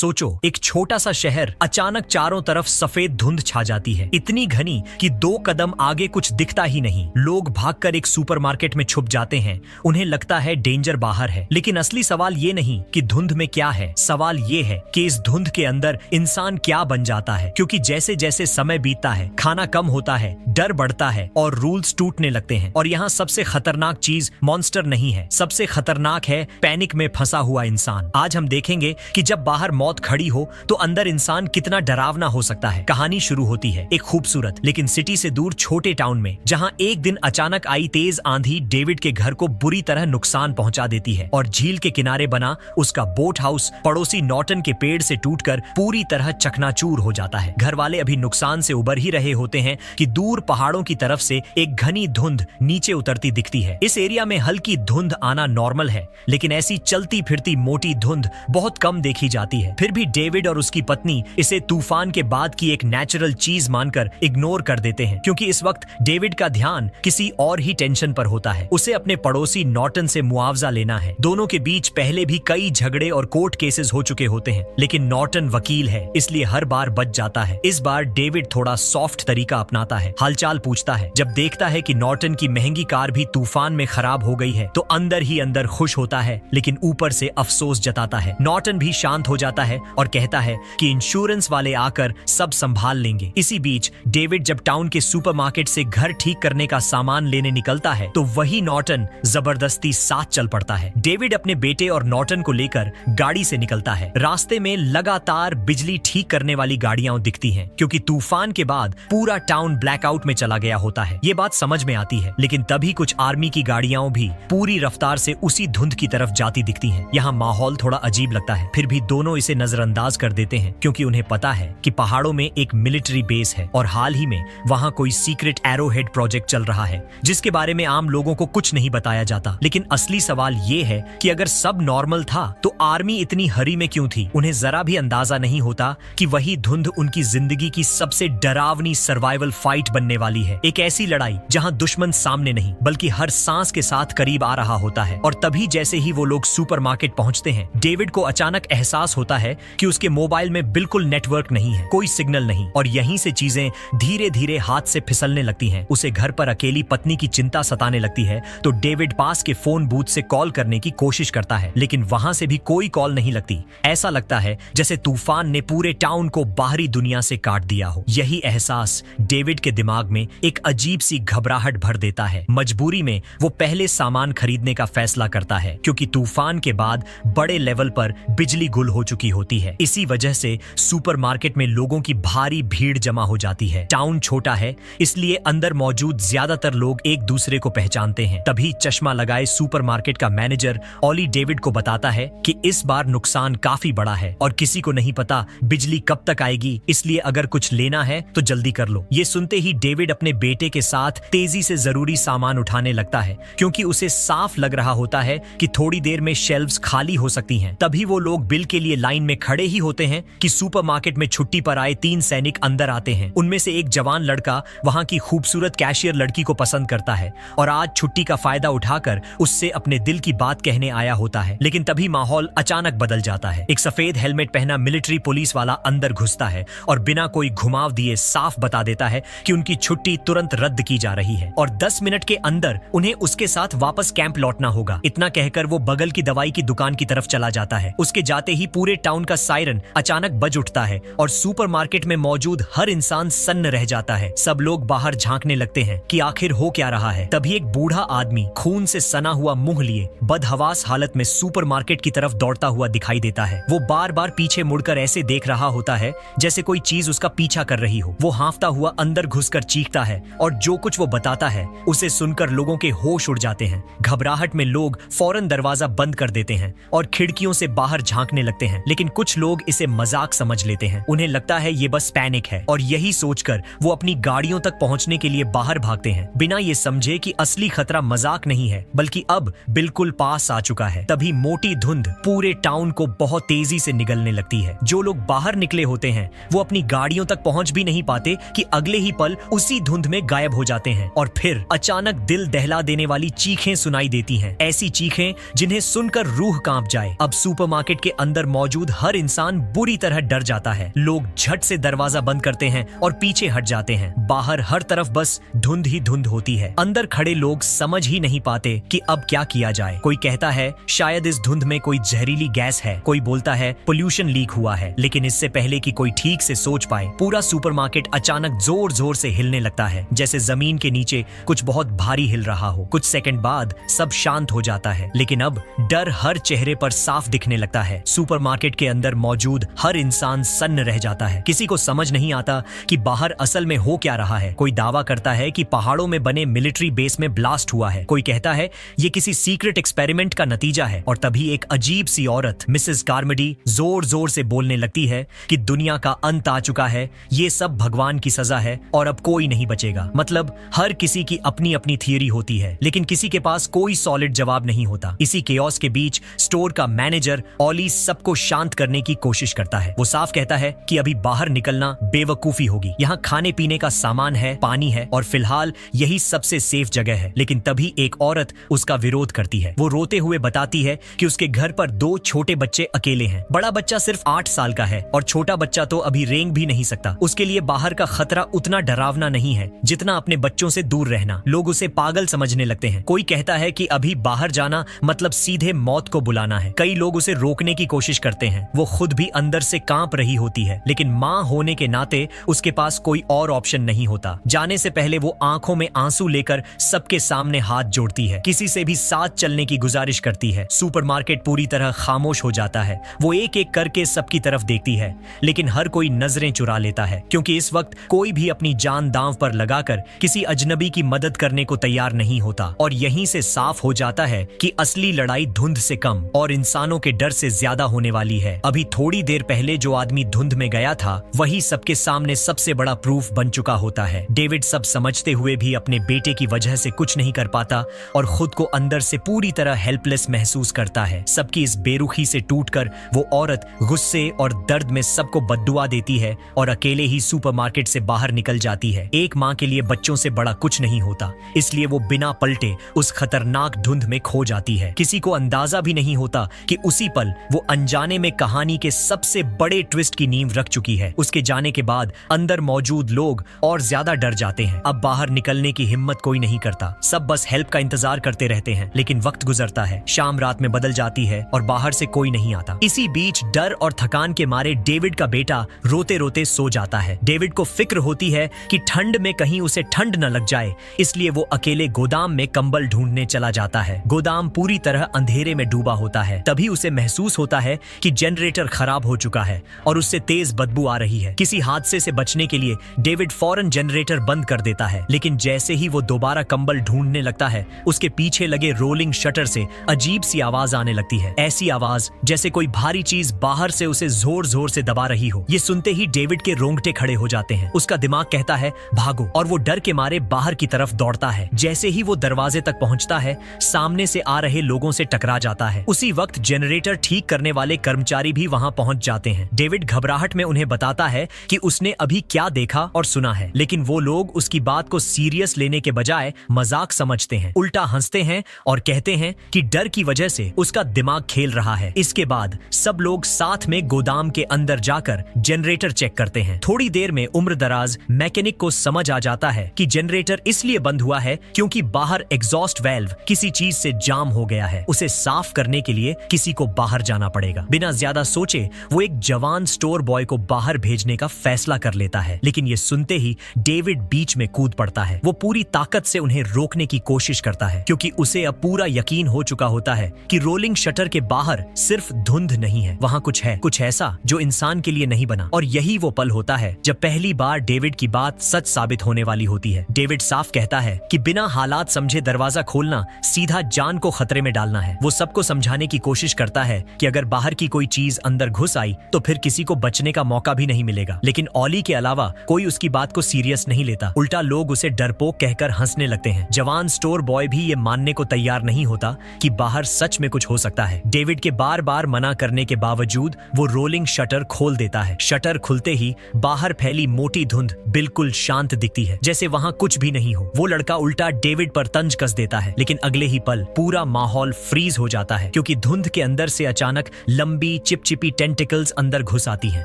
सोचो, एक छोटा सा शहर, अचानक चारों तरफ सफेद धुंध छा जाती है, इतनी घनी कि 2 कदम आगे कुछ दिखता ही नहीं। लोग भागकर एक सुपरमार्केट में छुप जाते हैं, उन्हें लगता है डेंजर बाहर है। लेकिन असली सवाल ये नहीं कि धुंध में क्या है, सवाल ये है कि इस धुंध के अंदर इंसान क्या बन जाता है। क्योंकि जैसे जैसे समय बीतता है, खाना कम होता है, डर बढ़ता है और रूल्स टूटने लगते हैं। और यहाँ सबसे खतरनाक चीज मॉन्स्टर नहीं है, सबसे खतरनाक है पैनिक में फंसा हुआ इंसान। आज हम देखेंगे कि जब बाहर मौत खड़ी हो तो अंदर इंसान कितना डरावना हो सकता है। कहानी शुरू होती है एक खूबसूरत लेकिन सिटी से दूर छोटे टाउन में, जहाँ एक दिन अचानक आई तेज आंधी डेविड के घर को बुरी तरह नुकसान पहुंचा देती है और झील के किनारे बना उसका बोट हाउस पड़ोसी नॉर्टन के पेड़ से टूटकर पूरी तरह चकनाचूर हो जाता है। घर वाले अभी नुकसान से उबर ही रहे होते हैं कि दूर पहाड़ों की तरफ से एक घनी धुंध नीचे उतरती दिखती है। इस एरिया में हल्की धुंध आना नॉर्मल है, लेकिन ऐसी चलती फिरती मोटी धुंध बहुत कम देखी जाती है। फिर भी डेविड और उसकी पत्नी इसे तूफान के बाद की एक नेचुरल चीज मानकर इग्नोर कर देते हैं, क्योंकि इस वक्त डेविड का ध्यान किसी और ही टेंशन पर होता है। उसे अपने पड़ोसी नॉर्टन से मुआवजा लेना है। दोनों के बीच पहले भी कई झगड़े और कोर्ट केसेस हो चुके होते हैं, लेकिन नॉर्टन वकील है, इसलिए हर बार बच जाता है। इस बार डेविड थोड़ा सॉफ्ट तरीका अपनाता है, हालचाल पूछता है। जब देखता है कि नॉर्टन की महंगी कार भी तूफान में खराब हो गई है तो अंदर ही अंदर खुश होता है, लेकिन ऊपर से अफसोस जताता है। नॉर्टन भी शांत हो जाता है और कहता है कि इंश्योरेंस वाले आकर सब संभाल लेंगे। इसी बीच डेविड जब टाउन के सुपरमार्केट से घर ठीक करने का सामान लेने निकलता है तो वही नॉर्टन जबरदस्ती साथ चल पड़ता है। डेविड अपने बेटे और नॉर्टन को लेकर गाड़ी से निकलता है। रास्ते में लगातार बिजली ठीक करने वाली गाड़ियां दिखती हैं, क्योंकि तूफान के बाद पूरा टाउन ब्लैकआउट में चला गया होता है। ये बात समझ में आती है, लेकिन तभी कुछ आर्मी की गाड़ियां भी पूरी रफ्तार से उसी धुंध की तरफ जाती दिखती हैं। यहाँ माहौल थोड़ा अजीब लगता है, फिर भी दोनों इसे नजरअंदाज कर देते हैं, क्योंकि उन्हें पता है कि पहाड़ों में एक मिलिट्री बेस है और हाल ही में वहाँ कोई सीक्रेट एरोहेड प्रोजेक्ट चल रहा है, जिसके बारे में आम लोगों को कुछ नहीं बताया जाता। लेकिन असली सवाल ये है कि अगर सब नॉर्मल था तो आर्मी इतनी हरी में क्यों थी? उन्हें जरा भी अंदाजा नहीं होता कि वही धुंध उनकी जिंदगी की सबसे डरावनी सर्वाइवल फाइट बनने वाली है। एक ऐसी लड़ाई जहां दुश्मन सामने नहीं बल्कि हर सांस के साथ करीब आ रहा होता है। और तभी जैसे ही वो लोग सुपरमार्केट पहुंचते हैं, डेविड को अचानक एहसास होता है कि उसके मोबाइल में बिल्कुल नेटवर्क नहीं है, कोई सिग्नल नहीं, और यहीं से चीजें धीरे धीरे हाथ से फिसलने लगती हैं। उसे घर पर अकेली पत्नी की चिंता सताने लगती है, तो डेविड पास के फोन बूथ से कॉल करने की कोशिश करता है, लेकिन वहां से भी कोई कॉल नहीं लगती। ऐसा लगता है जैसे तूफान ने पूरे टाउन को बाहरी दुनिया से काट दिया हो। यही एहसास डेविड के दिमाग में एक अजीब सी घबराहट भर देता है। मजबूरी में वो पहले सामान खरीदने का फैसला करता है, क्योंकि तूफान के बाद बड़े लेवल पर बिजली गुल हो चुकी होती है। इसी वजह से सुपरमार्केट में लोगों की भारी भीड़ जमा हो जाती है। टाउन छोटा है, इसलिए अंदर मौजूद ज्यादातर लोग एक दूसरे को पहचानते हैं। तभी चश्मा लगाए सुपरमार्केट का मैनेजर ऑली डेविड को बताता है कि इस बार नुकसान काफी बड़ा है और किसी को नहीं पता बिजली कब तक आएगी, इसलिए अगर कुछ लेना है तो जल्दी कर लो। ये सुनते ही डेविड अपने बेटे के साथ तेजी से जरूरी सामान उठाने लगता है, क्योंकि उसे साफ लग रहा होता है कि थोड़ी देर में शेल्व्स खाली हो सकती हैं। तभी वो लोग बिल के लिए लाइन में खड़े ही होते हैं कि सुपरमार्केट में छुट्टी पर आए 3 सैनिक अंदर आते हैं। उनमें से एक जवान लड़का वहां की खूबसूरत कैशियर लड़की को पसंद करता है और आज छुट्टी का फायदा उठाकर उससे अपने दिल की बात कहने आया होता है। लेकिन तभी माहौल अचानक बदल जाता है। एक सफेद हेलमेट पहना मिलिट्री पुलिस वाला अंदर घुसता है और बिना कोई घुमाव दिए साफ बता देता है कि उनकी छुट्टी तुरंत रद्द की जा रही है और 10 मिनट के अंदर उन्हें उसके साथ वापस कैंप लौटना होगा। इतना कहकर वो बगल की दवाई की दुकान की तरफ चला जाता है। उसके जाते ही पूरे टाउन का सायरन अचानक बज उठता है और सुपरमार्केट में मौजूद हर इंसान सन्न रह जाता है। सब लोग बाहर झांकने लगते हैं कि आखिर हो क्या रहा है। तभी एक बूढ़ा आदमी खून से सना हुआ मुंह लिए बदहवास हालत में सुपरमार्केट की तरफ दौड़ता हुआ दिखाई देता है। वो बार बार पीछे मुड़कर ऐसे देख रहा होता है जैसे कोई चीज उसका पीछा कर रही हो। वो हांफता हुआ अंदर घुसकर चीखता है और जो कुछ वो बताता है उसे सुनकर लोगों के होश उड़ जाते हैं। घबराहट में लोग फौरन दरवाजा बंद कर देते हैं और खिड़कियों से बाहर झांकने लगते हैं, लेकिन कुछ लोग इसे मजाक समझ लेते हैं। उन्हें लगता है ये बस पैनिक है और यही सोचकर वो अपनी गाड़ियों तक पहुंचने के लिए बाहर भागते हैं, बिना ये समझे कि असली खतरा मजाक नहीं है बल्कि अब बिल्कुल पास आ चुका है। तभी मोटी धुंध पूरे टाउन को बहुत तेजी से निगलने लगती है। जो लोग बाहर निकले होते हैं वो अपनी गाड़ियों तक पहुंच भी नहीं पाते कि अगले ही पल उसी धुंध में गायब हो जाते हैं और फिर अचानक दिल दहला देने वाली चीखें सुनाई देती हैं। ऐसी चीखें जिन्हें सुनकर रूह कांप जाए। अब सुपरमार्केट के अंदर मौजूद हर इंसान बुरी तरह डर जाता है। लोग झट से दरवाजा बंद करते हैं और पीछे हट जाते हैं। बाहर हर तरफ बस धुंध ही धुंध होती है। अंदर खड़े लोग समझ ही नहीं पाते कि अब क्या किया जाए। कोई कहता है शायद इस धुंध में कोई जहरीली गैस है, कोई बोलता है पोल्यूशन लीक हुआ है। लेकिन इससे पहले कि कोई ठीक से सोच पाए, पूरा सुपरमार्केट अचानक जोर जोर से हिलने लगता है, जैसे जमीन के नीचे कुछ बहुत भारी हिल रहा हो। कुछ सेकंड बाद सब शांत हो जाता है, लेकिन अब डर हर चेहरे पर साफ दिखने लगता है। सुपरमार्केट के अंदर मौजूद हर इंसान सन्न रह जाता है। किसी को समझ नहीं आता कि बाहर असल में हो क्या रहा है। कोई दावा करता है कि पहाड़ों में बने मिलिट्री बेस में ब्लास्ट हुआ है। कोई कहता है ये किसी सीक्रेट एक्सपेरिमेंट का नतीजा है। और तभी एक अजीब सी औरत मिसेस कार्मोडी जोर जोर से बोलने लगती है कि दुनिया का अंत आ चुका है, ये सब भगवान की सजा है और अब कोई नहीं बचेगा। मतलब हर किसी की अपनी अपनी थियरी होती है, लेकिन किसी के पास कोई सॉलिड जवाब नहीं होता। इसी केओस के बीच स्टोर का मैनेजर ऑली सबको शांत करने की कोशिश करता है। वो साफ कहता है कि अभी बाहर निकलना बेवकूफी होगी। यहाँ खाने पीने का सामान है, पानी है और फिलहाल यही सबसे सेफ जगह है। लेकिन तभी एक औरत उसका विरोध करती है। वो रोते हुए बताती है कि उसके घर पर 2 छोटे बच्चे अकेले हैं। बड़ा बच्चा सिर्फ 8 साल का है और छोटा बच्चा तो अभी रेंग भी नहीं सकता। उसके लिए बाहर का खतरा उतना डरावना नहीं है जितना अपने बच्चों से दूर रहना। लोग उसे पागल समझने लगते हैं। कोई कहता है कि अभी बाहर जाना मतलब सीधे मौत को बुलाना है। कई लोग उसे रोकने की कोशिश करते हैं। वो खुद भी अंदर से कांप रही होती है, लेकिन माँ होने के नाते उसके पास कोई और ऑप्शन नहीं होता। जाने से पहले वो आंखों में आंसू लेकर सबके सामने हाथ जोड़ती है, किसी से भी साथ चलने की गुजारिश करती है। सुपरमार्केट पूरी तरह खामोश हो जाता है। वो एक एक करके सबकी तरफ देखती है, लेकिन हर कोई नजरें चुरा लेता है, क्योंकि इस वक्त कोई भी अपनी जान दांव पर लगाकर किसी अजनबी की मदद करने को तैयार नहीं होता। और यहीं से साफ हो जाता है कि असली लड़ाई धुंध से कम और इंसानों के डर से ज्यादा होने वाली है। अभी थोड़ी देर पहले जो आदमी धुंध में गया था, वही सबके सामने सबसे बड़ा प्रूफ बन चुका होता है। डेविड सब समझते हुए भी अपने बेटे की वजह से कुछ नहीं कर पाता और खुद को अंदर से पूरी तरह हेल्पलेस महसूस करता है। सबकी इस बेरुखी से टूटकर वो औरत गुस्से और दर्द में सबको बद्दुआ देती है और अकेले ही सुपरमार्केट से बाहर निकल जाती है। एक माँ के लिए बच्चों से बड़ा कुछ नहीं होता, इसलिए वो बिना पलटे उस खतरनाक धुंध में खो जाती है। किसी को अंदाजा भी नहीं होता कि उसी पल वो अनजाने में कहानी के सबसे बड़े ट्विस्ट की नींव रख चुकी है। उसके जाने के बाद अंदर मौजूद लोग और ज्यादा डर जाते हैं। अब बाहर निकलने की हिम्मत कोई नहीं करता। सब बस हेल्प का इंतजार करते रहते हैं। लेकिन वक्त गुजरता है, शाम रात में बदल जाती है और बाहर से कोई नहीं आता। इसी बीच डर और थकान के मारे डेविड का बेटा रोते रोते सो जाता है। डेविड को फिक्र होती है कि ठंड में कहीं उसे ठंड न लग जाए, इसलिए वो अकेले गोदाम में कंबल ढूंढने चला जाता है। गोदाम पूरी तरह अंधेरे में डूबा होता है। तभी उसे महसूस होता है कि जनरेटर खराब हो चुका है और उससे तेज बदबू आ रही है। किसी हादसे से बचने के लिए डेविड फौरन जनरेटर बंद कर देता है, लेकिन जैसे ही वो दोबारा कंबल ढूंढने लगता है, उसके पीछे लगे रोलिंग शटर से अजीब सी आवाज आने लगती है। ऐसी आवाज जैसे कोई भारी चीज बाहर से उसे जोर जोर से दबा रही हो। ये सुनते ही डेविड के रोंगटे खड़े हो जाते हैं। उसका दिमाग कहता है भागो, और वो डर के मारे बाहर की तरफ दौड़ता है। जैसे ही वो दरवाजे तक पहुंचता है, सामने से आ रहे लोगों से टकरा जाता है। उसी वक्त जनरेटर ठीक करने वाले कर्मचारी भी वहां पहुंच जाते हैं। डेविड घबराहट में उन्हें बताता है कि उसने अभी क्या देखा और सुना है, लेकिन वो लोग उसकी बात को सीरियस लेने के बजाय मजाक समझते हैं, उल्टा हंसते हैं और कहते हैं कि डर की वजह से उसका दिमाग खेल रहा है। इसके बाद सब लोग साथ में गोदाम के अंदर जाकर जनरेटर चेक करते हैं। थोड़ी देर में उम्रदराज मैकेनिक को समझ आ जाता है कि जनरेटर इसलिए बंद हुआ है क्योंकि बाहर एग्जॉस्ट वाल्व किसी चीज से जाम हो गया है। उसे साफ करने के लिए किसी को बाहर जाना पड़ेगा। बिना ज्यादा सोचे वो एक जवान स्टोर बॉय को बाहर भेजने का फैसला कर लेता है, लेकिन ये सुनते ही डेविड बीच में कूद पड़ता है। वो पूरी ताकत से उन्हें रोकने की कोशिश करता है, क्योंकि उसे अब पूरा यकीन हो चुका होता है कि रोलिंग शटर के बाहर सिर्फ धुंध नहीं है, वहाँ कुछ है, कुछ ऐसा जो इंसान के लिए नहीं बना। और यही वो पल होता है जब पहली बार डेविड की बात सच साबित होने वाली होती है। डेविड साफ कहता है कि बिना हालात समझे दरवाजा खोलना सीधा जान को खतरे में डालना है। वो सबको समझाने की कोशिश करता है कि अगर बाहर की कोई चीज अंदर घुस आई तो फिर किसी को बचने का मौका भी नहीं मिलेगा, लेकिन ऑली के अलावा कोई उसकी बात को सीरियस नहीं लेता। उल्टा लोग उसे डरपोक कहकर हंसने लगते हैं। जवान स्टोर बॉय भी ये मानने को तैयार नहीं होता कि बाहर सच में कुछ हो सकता है। डेविड के बार बार मना करने के बावजूद वो रोलिंग शटर खोल देता है। शटर खुलते ही बाहर फैली मोटी धुंध बिल्कुल शांत दिखती है, जैसे वहाँ कुछ भी नहीं हो। वो लड़का उल्टा डेविड पर तंज कस देता है, लेकिन अगले ही पल पूरा माहौल फ्रीज हो जाता है, क्योंकि धुंध के अंदर से अचानक लंबी लंबी चिपचिपी टेंटिकल्स अंदर घुस आती हैं।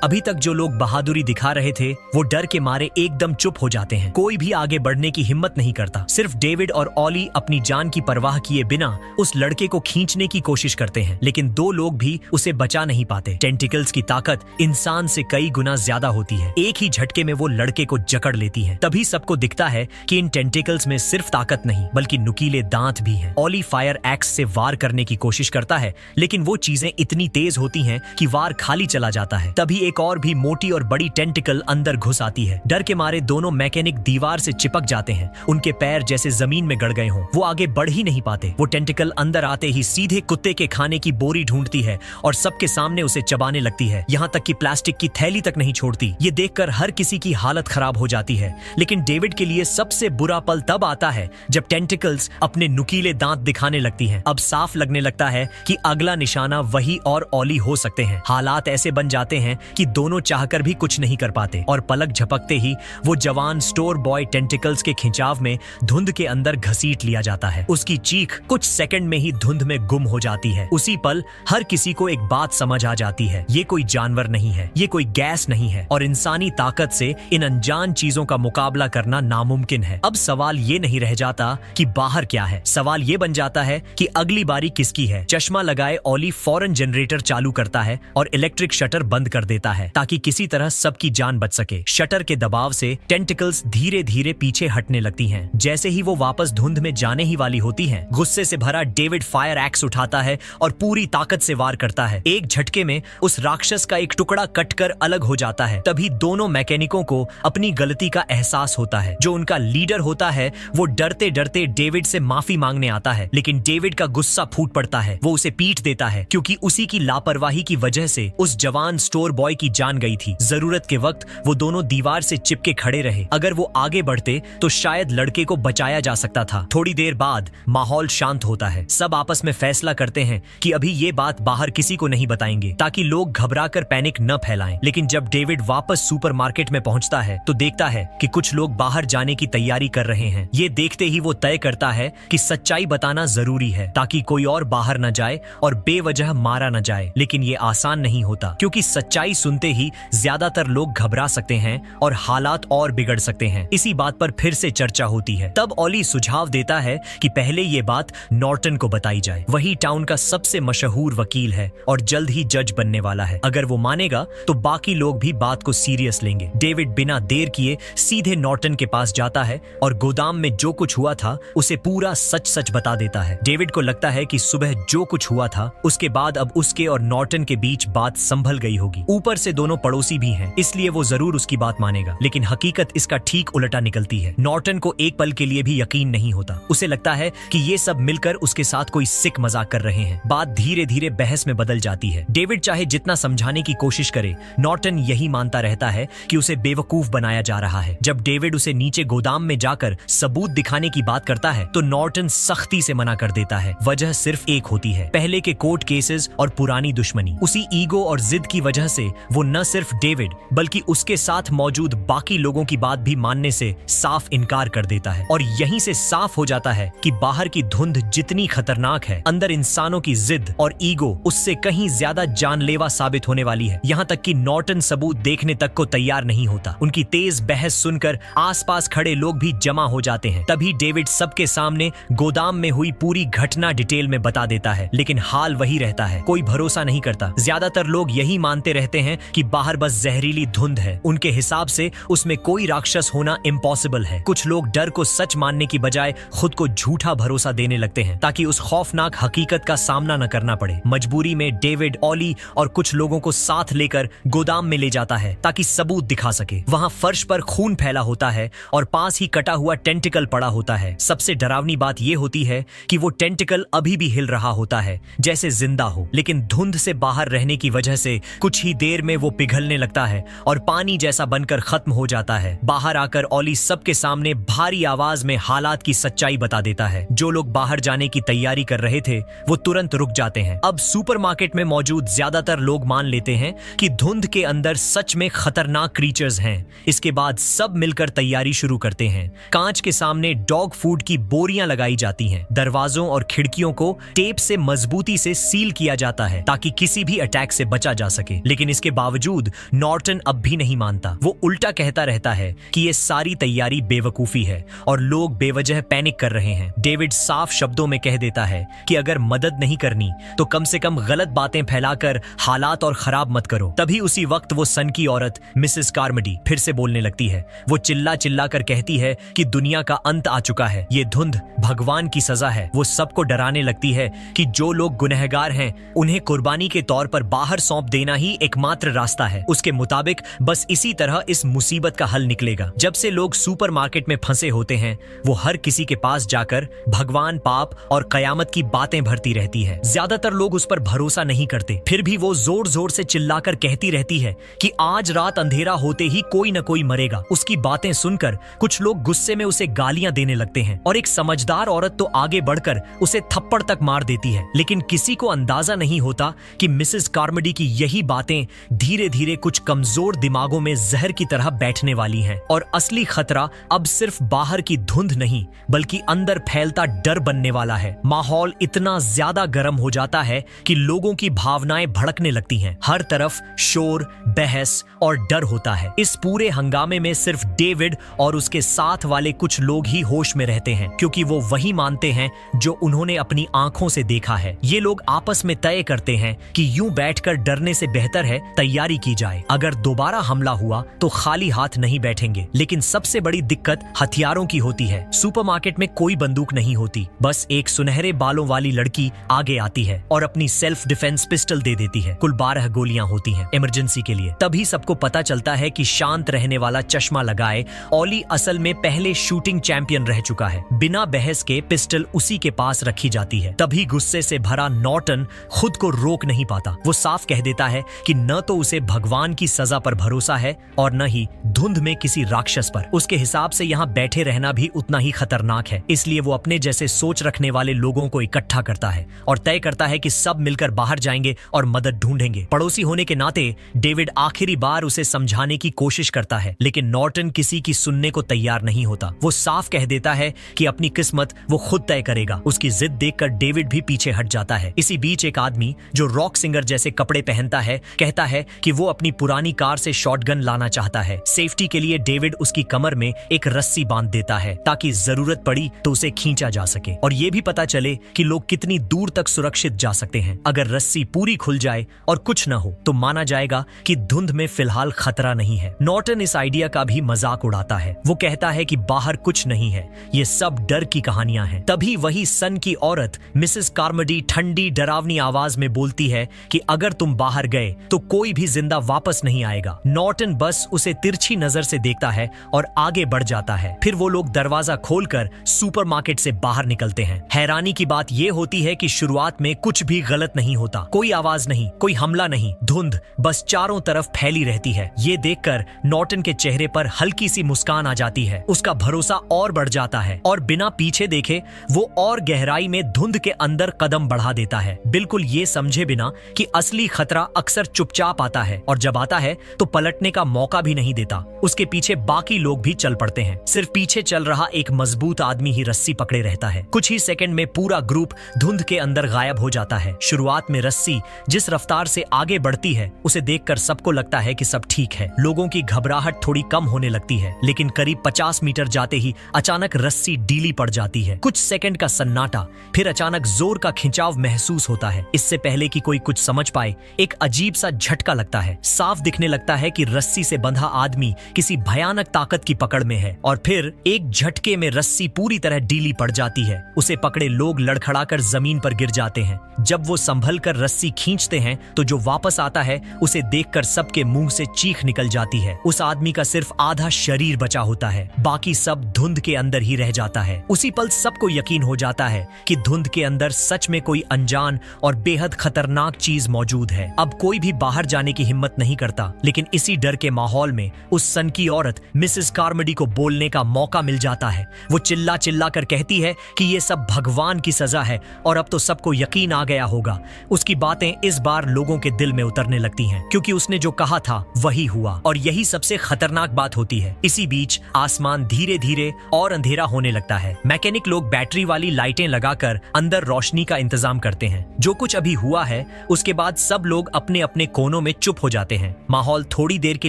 अभी तक जो लोग बहादुरी दिखा रहे थे वो डर के मारे एकदम चुप हो जाते हैं। कोई भी आगे बढ़ने की हिम्मत नहीं करता। सिर्फ डेविड और ऑली अपनी जान की परवाह किए बिना उस लड़के को खींचने की कोशिश करते हैं, लेकिन दो लोग भी उसे बचा नहीं पाते। टेंटिकल्स की ताकत इंसान से कई गुना ज्यादा होती है। एक ही झटके में वो लड़के को जकड़ लेती है। तभी सबको दिखता है कि इन टेंटिकल्स में सिर्फ ताकत नहीं बल्कि नुकीले दांत भी हैं। ऑली फायर एक्स से वार करने की कोशिश करता है, लेकिन वो चीजें इतनी तेज होती हैं कि वार खाली चला जाता है। तभी एक और भी मोटी और बड़ी टेंटिकल अंदर घुस आती है। डर के मारे दोनों मैकेनिक दीवार से चिपक जाते हैं। उनके पैर जैसे जमीन में गड़ गए हों। वो आगे बढ़ ही नहीं पाते। वो टेंटिकल अंदर आते ही सीधे कुत्ते के खाने की बोरी ढूंढती है और सबके सामने उसे चबाने लगती है। यहाँ तक कि प्लास्टिक की थैली तक नहीं छोड़ती। ये देखकर हर किसी की हालत खराब हो जाती है। लेकिन डेविड के लिए सबसे बुरा पल तब आता है जब टेंटिकल्स अपने नुकीले दांत दिखाने लगती हैं। अब साफ लगने लगता है कि अगला निशाना वही और ऑली हो सकते हैं। हालात ऐसे बन जाते हैं कि दोनों चाहकर भी कुछ नहीं कर पाते और पलक झपकते ही वो जवान स्टोर बॉय टेंटिकल्स के खिंचाव में धुंध के अंदर घसीट लिया जाता है। उसकी चीख कुछ सेकंड में ही धुंध में गुम हो जाती है। उसी पल हर किसी को एक बात समझ आ जाती है, ये कोई जानवर नहीं है, ये कोई गैस नहीं है और इंसानी ताकत से इन अनजान चीजों का मुकाबला करना नामुमकिन है। अब सवाल ये नहीं रह जाता कि बाहर क्या है, सवाल ये बन जाता है कि अगली बारी किसकी है। चश्मा लगाए ऑली फौरन जनरेटर चालू करता है और इलेक्ट्रिक शटर बंद कर देता है ताकि किसी तरह सबकी जान बच सके। शटर के दबाव से टेंटिकल्स धीरे धीरे पीछे हटने लगती हैं। जैसे ही वो वापस धुंध में जाने ही वाली होती हैं, गुस्से से भरा डेविड फायर एक्स उठाता है और पूरी ताकत से वार करता है। एक झटके में उस राक्षस का एक टुकड़ा कटकर अलग हो जाता है। तभी दोनों मैकेनिकों को अपनी गलती का एहसास होता है। जो उनका लीडर होता है वो डरते डरते डेविड से माफी मांगने आता है, लेकिन डेविड का गुस्सा फूट पड़ता है। वो उसे पीट देता है क्योंकि उसी की लापरवाही की वजह से उस जवान स्टोर बॉय की जान गई थी। जरूरत के वक्त वो दोनों दीवार से चिपके खड़े रहे। अगर वो आगे बढ़ते तो शायद लड़के को बचाया जा सकता था। थोड़ी देर बाद माहौल शांत होता है। सब आपस में फैसला करते हैं कि अभी ये बात बाहर किसी को नहीं बताएंगे ताकि लोग घबराकर पैनिक न फैलाएं। लेकिन जब डेविड वापस सुपरमार्केट में पहुंचता है तो देखता है कि कुछ लोग बाहर जाने की तैयारी कर रहे हैं। ये देखते ही वो तय करता है कि सच्चाई बताना जरूरी है ताकि कोई और बाहर न जाए और बेवजह मारा न जाए। लेकिन ये आसान नहीं होता क्योंकि सच्चाई सुनते ही ज्यादातर लोग घबरा सकते हैं और हालात और बिगड़ सकते हैं। इसी बात पर फिर से चर्चा होती है। तब ऑली सुझाव देता है कि पहले ये बात नॉर्टन को बताई जाए। वही टाउन का सबसे मशहूर वकील है और जल्द ही जज बनने वाला है। अगर वो मानेगा तो बाकी लोग भी बात को सीरियस लेंगे। डेविड बिना देर किए सीधे नॉर्टन के पास जाता है और गोदाम में जो कुछ हुआ था उसे पूरा सच सच बता देता है। डेविड को लगता है कि सुबह जो कुछ हुआ था उसके बाद अब उसके और नॉर्टन के बीच बात संभल गई होगी। ऊपर से दोनों पड़ोसी भी हैं, इसलिए वो जरूर उसकी बात मानेगा। लेकिन हकीकत इसका ठीक उल्टा निकलती है। नॉर्टन को एक पल के लिए भी यकीन नहीं होता। उसे लगता है कि ये सब मिलकर उसके साथ कोई सिक मजाक कर रहे हैं। बात धीरे धीरे बहस में बदल जाती है। डेविड चाहे जितना समझाने की कोशिश करे, नॉर्टन यही मानता रहता है कि उसे बेवकूफ बनाया जा रहा है। जब डेविड उसे नीचे गोदाम में जाकर सबूत दिखाने की बात करता है तो नॉर्टन सख्ती से मना कर देता है। वजह सिर्फ एक होती है, पहले के कोर्ट केसेस और पुरानी दुश्मनी। उसी ईगो और जिद की वजह से वो न सिर्फ डेविड बल्कि उसके साथ मौजूद बाकी लोगों की बात भी मानने से साफ इनकार कर देता है। और यहीं से साफ हो जाता है कि बाहर की धुंध जितनी खतरनाक है, अंदर इंसानों की जिद और ईगो उससे कहीं ज्यादा जानलेवा साबित होने वाली है। यहाँ तक कि नॉर्टन सबूत देखने तक को तैयार नहीं होता। उनकी तेज बहस सुनकर आसपास खड़े लोग भी जमा हो जाते हैं। तभी डेविड सबके सामने गोदाम में हुई पूरी घटना डिटेल में बता देता है। लेकिन हाल वही रहता है, कोई भरोसा नहीं करता। ज्यादातर लोग यही मानते रहते हैं कि बाहर बस जहरीली धुंध है। उनके हिसाब से उसमें कोई राक्षस होना इम्पॉसिबल है। कुछ लोग डर को सच मानने की बजाय खुद को झूठा भरोसा देने लगते हैं ताकि उस खौफनाक हकीकत का सामना न करना पड़े। मजबूरी में डेविड ऑली और कुछ लोगों को साथ लेकर गोदाम में ले जाता है ताकि सबूत दिखा सके। वहां फर्श पर खून फैला होता है और पास ही कटा हुआ टेंटिकल पड़ा होता है। सबसे डरावनी बात यह होती है कि वो टेंटिकल अभी भी हिल रहा होता है जैसे जिंदा हो। लेकिन धुंध से बाहर रहने की वजह से कुछ ही देर में वो पिघलने लगता है और पानी जैसा बनकर खत्म हो जाता है। बाहर आकर ऑली सबके सामने भारी आवाज में हालात की सच्चाई बता देता है। जो लोग बाहर जाने की तैयारी कर रहे थे वो तुरंत रुक जाते हैं। अब सुपरमार्केट में मौजूद ज्यादातर लोग मान लेते हैं कि धुंध के अंदर सच में खतरनाक क्रीचर्स हैं। इसके बाद सब मिलकर तैयारी शुरू करते हैं। कांच के सामने डॉग फूड की बोरियां लगाई जाती हैं। दरवाजों और खिड़कियों को टेप से मजबूती से सील किया जाता है ताकि किसी भी अटैक से बचा जा सके। लेकिन इसके बावजूद नॉर्टन अब भी नहीं मानता। वो उल्टा कहता रहता है कि ये सारी तैयारी बेवकूफी है और लोग बेवजह पैनिक कर रहे हैं। डेविड साफ शब्दों में कह देता है कि अगर मदद नहीं करनी तो कम से कम गलत बातें फैलाकर हालात और खराब मत करो। तभी उसी वक्त वो सन की औरत मिसेस कार्मडी फिर से बोलने लगती है। वो चिल्ला चिल्ला कर कहती है कि दुनिया का अंत आ चुका है, ये धुंध भगवान की सजा है। वो सबको डराने लगती है कि जो लोग गुनहगार हैं उन्हें कुर्बानी के तौर पर बाहर सौंप देना ही एकमात्र रास्ता है। उसके मुताबिक बस इसी तरह इस मुसीबत का हल निकलेगा। जब से लोग सुपरमार्केट में फंसे होते हैं वो हर किसी के पास जाकर भगवान, पाप और कयामत की बातें भरती रहती है। ज्यादातर लोग उस पर भरोसा नहीं करते, फिर भी वो जोर जोर से चिल्लाकर कहती रहती है कि आज रात अंधेरा होते ही कोई न कोई मरेगा। उसकी बातें सुनकर कुछ लोग गुस्से में उसे गालियां देने लगते हैं और एक समझदार औरत तो आगे बढ़कर उसे थप्पड़ तक मार देती है। लेकिन किसी को अंदाजा नहीं होता कि मिसेस कार्मडी की यही बातें धीरे धीरे कुछ कमजोर दिमागों में जहर की तरह बैठने वाली हैं और असली खतरा अब सिर्फ बाहर की धुंध नहीं बल्कि अंदर फैलता डर बनने वाला है। माहौल इतना ज्यादा गर्म हो जाता है कि लोगों की भावनाएं भड़कने लगती हैं। हर तरफ शोर, बहस और डर होता है। इस पूरे हंगामे में सिर्फ डेविड और उसके साथ वाले कुछ लोग ही होश में रहते हैं, क्योंकि वो वही मानते हैं जो उन्होंने अपनी आंखों से देखा है। ये लोग आपस में तय करते हैं कि यूं बैठकर डरने से बेहतर है तैयारी की जाए। अगर दोबारा हमला हुआ तो खाली हाथ नहीं बैठेंगे। लेकिन सबसे बड़ी दिक्कत हथियारों की होती है। सुपरमार्केट में कोई बंदूक नहीं होती, बस एक सुनहरे बालों वाली लड़की आगे आती है और अपनी सेल्फ डिफेंस पिस्टल दे देती है। कुल 12 गोलियां होती हैं इमरजेंसी के लिए। तभी सबको पता चलता है कि शांत रहने वाला चश्मा लगाए ऑली असल में पहले शूटिंग चैंपियन रह चुका है। बिना बहस के पिस्टल उसी के पास रखी जाती है। तभी गुस्से से भरा नॉर्टन खुद को रोक नहीं पाता। वो साफ कह देता है कि न तो उसे भगवान की सजा पर भरोसा है और न ही धुंध में किसी राक्षस पर। उसके हिसाब से यहाँ बैठे रहना भी उतना ही खतरनाक है। इसलिए वो अपने जैसे सोच रखने वाले लोगों को इकट्ठा करता है और तय करता है कि सब मिलकर बाहर जाएंगे और मदद ढूंढेंगे। पड़ोसी होने के नाते डेविड आखिरी बार उसे समझाने की कोशिश करता है, लेकिन नॉर्टन किसी की सुनने को तैयार नहीं होता। वो साफ कह देता है कि अपनी किस्मत वो खुद तय करेगा। उसकी जिद देखकर डेविड भी पीछे हट जाता है। इसी बीच एक आदमी जो रॉक सिंगर जैसे कपड़े पहनता है कहता है कि वो अपनी पुरानी कार से शॉटगन लाना चाहता है। सेफ्टी के लिए डेविड उसकी कमर में एक रस्सी बांध देता है ताकि जरूरत पड़ी तो उसे खींचा जा सके और ये भी पता चले कि लोग कितनी दूर तक सुरक्षित जा सकते हैं। अगर रस्सी पूरी खुल जाए और कुछ न हो तो माना जाएगा कि धुंध में फिलहाल खतरा नहीं है। नॉर्टन इस आइडिया का भी मजाक उड़ाता है। वो कहता है कि बाहर कुछ नहीं है, ये सब डर की कहानियां हैं। तभी वही सन की औरत मिसेस कार्मडी ठंडी डरावनी आवाज में बोलती है कि अगर तुम बाहर गए तो कोई भी जिंदा वापस नहीं आएगा। नॉर्टन बस उसे तिरछी नजर से देखता है और आगे बढ़ जाता है। फिर वो लोग दरवाजा खोलकर सुपरमार्केट से बाहर निकलते हैं। हैरानी की बात यह होती है कि शुरुआत में कुछ भी गलत नहीं होता। कोई आवाज नहीं, कोई हमला नहीं, धुंध बस चारों तरफ फैली रहती है। ये देखकर नॉर्टन के चेहरे पर हल्की सी मुस्कान आ जाती है। उसका भरोसा और बढ़ जाता है और बिना पीछे देखे वो और गहराई में धुंध के अंदर कदम बढ़ा देता है, बिल्कुल ये समझे बिना कि असली खतरा अक्सर चुपचाप आता है और जब आता है तो पलटने का मौका भी नहीं देता। उसके पीछे बाकी लोग भी चल पड़ते हैं। सिर्फ पीछे चल रहा एक मजबूत आदमी ही रस्सी पकड़े रहता है। कुछ ही सेकंड में पूरा ग्रुप धुंध के अंदर गायब हो जाता है। शुरुआत में रस्सी जिस रफ्तार से आगे बढ़ती है उसे देखकर सबको लगता है कि सब ठीक है। लोगों की घबराहट थोड़ी कम होने लगती है, लेकिन करीब 50 मीटर जाते ही अचानक रस्सी ढीली पड़ जाती है। कुछ सेकंड का सन्नाटा, फिर अचानक जोर का खिंचाव महसूस होता है। इससे पहले कि कोई कुछ समझ पाए एक अजीब सा झटका लगता है। साफ दिखने लगता है कि रस्सी से बंधा आदमी किसी भयानक ताकत की पकड़ में है और फिर एक झटके में रस्सी पूरी तरह ढीली पड़ जाती है। उसे पकड़े लोग लड़खड़ाकर जमीन पर गिर जाते हैं। जब वो संभल कर रस्सी खींचते हैं तो जो वापस आता है उसे देखकर सबके मुंह से चीख निकल जाती है। उस आदमी का सिर्फ आधा शरीर बचा होता है, बाकी सब धुंध के अंदर ही रह जाता है। उसी पल सबको यकीन हो जाता है कि धुंध के अंदर सच में कोई अनजान और बेहद खतरनाक चीज मौजूद है। अब कोई भी बाहर जाने की हिम्मत नहीं करता, लेकिन इसी डर के माहौल में उस सन की औरत मिसेस कार्मडी को बोलने का मौका मिल जाता है। वो चिल्ला चिल्ला कर कहती है कि ये सब भगवान की सजा है और अब तो सबको यकीन आ गया होगा। उसकी बातें इस बार लोगों के दिल में उतरने लगती हैं, क्योंकि उसने जो कहा था वही हुआ और यही सबसे खतरनाक बात होती है। इसी बीच आसमान धीरे धीरे और अंधेरा होने लगता है। मैकेनिक लोग बैटरी वाली लाइटें लगाकर अंदर रोशनी का इंतजाम करते हैं। जो कुछ अभी हुआ है उसके बाद सब लोग अपने अपने कोनों में चुप हो जाते हैं। माहौल थोड़ी देर के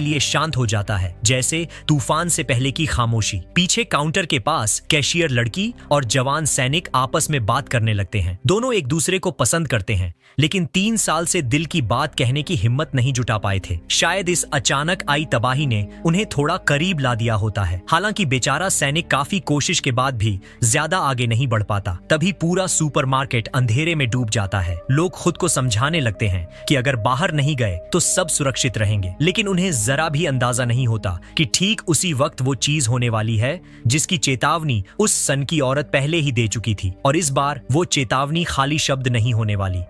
लिए शांत हो जाता है, जैसे तूफान से पहले की खामोशी। पीछे काउंटर के पास कैशियर लड़की और जवान सैनिक आपस में बात करने लगते हैं। दोनों एक दूसरे को पसंद करते हैं, लेकिन 3 साल से दिल की बात कहने की हिम्मत नहीं जुटा पाए थे। शायद इस अचानक आई तबाही ने उन्हें थोड़ा करीब ला दिया होता है। हालांकि बेचारा सैनिक काफी कोशिश के बाद भी ज्यादा आगे नहीं बढ़ पाता। तभी पूरा सुपरमार्केट अंधेरे में डूब जाता है। लोग खुद को समझाने लगते हैं कि अगर बाहर नहीं गए तो सब सुरक्षित रहेंगे, लेकिन उन्हें जरा भी अंदाजा नहीं होता कि ठीक उसी वक्त वो चीज होने वाली है जिसकी चेतावनी उस सन की औरत पहले ही दे चुकी थी। और इस बार वो चेतावनी खाली शब्द नहीं होने वाली।